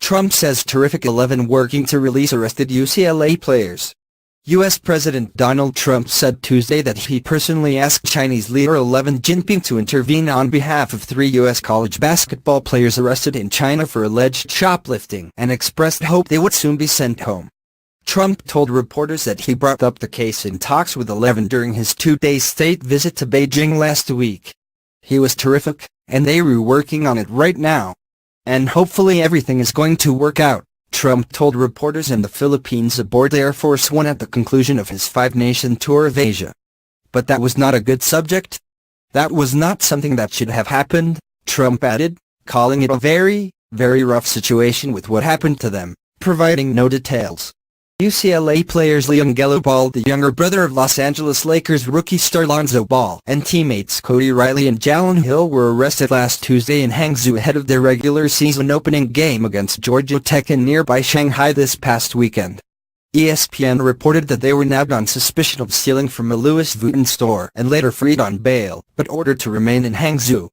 Trump says terrific 11 working to release arrested UCLA players. U.S. President Donald Trump said Tuesday that he personally asked Chinese leader Xi Jinping to intervene on behalf of 3 U.S. college basketball players arrested in China for alleged shoplifting and expressed hope they would soon be sent home. Trump told reporters that he brought up the case in talks with Xi during his 2-day state visit to Beijing last week. He was terrific, and they were working on it right now. And hopefully everything is going to work out, Trump told reporters in the Philippines aboard Air Force One at the conclusion of his 5-nation tour of Asia. But that was not a good subject. That was not something that should have happened, Trump added, calling it a very, very rough situation with what happened to them, providing no details. UCLA players LiAngelo Ball, the younger brother of Los Angeles Lakers rookie star Lonzo Ball, and teammates Cody Riley and Jalen Hill were arrested last Tuesday in Hangzhou ahead of their regular season opening game against Georgia Tech in nearby Shanghai this past weekend. ESPN reported that they were nabbed on suspicion of stealing from a Louis Vuitton store and later freed on bail, but ordered to remain in Hangzhou.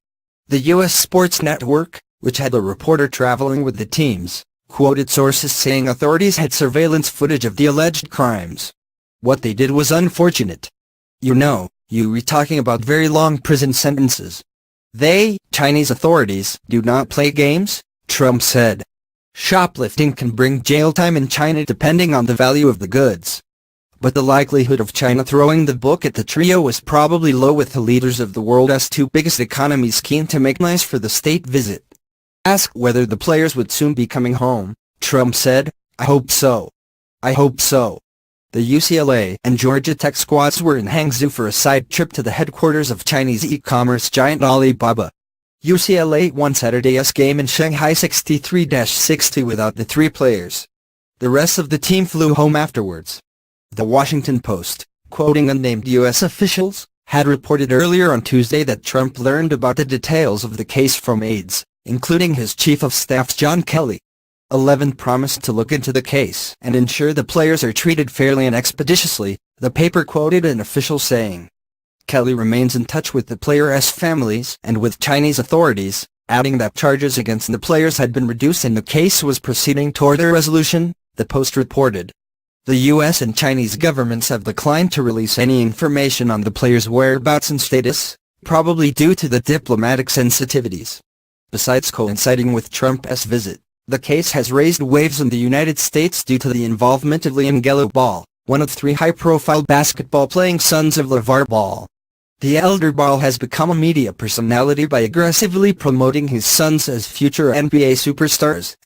The U.S. Sports Network, which had the reporter traveling with the teams, quoted sources saying authorities had surveillance footage of the alleged crimes. What they did was unfortunate. You were talking about very long prison sentences. Chinese authorities, do not play games, Trump said. Shoplifting can bring jail time in China depending on the value of the goods. But the likelihood of China throwing the book at the trio was probably low, with the leaders of the world's 2 biggest economies keen to make nice for the state visit. Asked whether the players would soon be coming home, Trump said, "I hope so. I hope so." The UCLA and Georgia Tech squads were in Hangzhou for a side trip to the headquarters of Chinese e-commerce giant Alibaba. UCLA won Saturday's game in Shanghai 63-60 without the 3 players. The rest of the team flew home afterwards. The Washington Post, quoting unnamed U.S. officials, had reported earlier on Tuesday that Trump learned about the details of the case from aides, including his chief of staff John Kelly. Xi promised to look into the case and ensure the players are treated fairly and expeditiously, the paper quoted an official saying. Kelly remains in touch with the players' families and with Chinese authorities, adding that charges against the players had been reduced and the case was proceeding toward a resolution, the Post reported. The U.S. and Chinese governments have declined to release any information on the players' whereabouts and status, probably due to the diplomatic sensitivities. Besides coinciding with Trump's visit, the case has raised waves in the United States due to the involvement of LiAngelo Ball, one of 3 high-profile basketball-playing sons of LeVar Ball. The elder Ball has become a media personality by aggressively promoting his sons as future NBA superstars,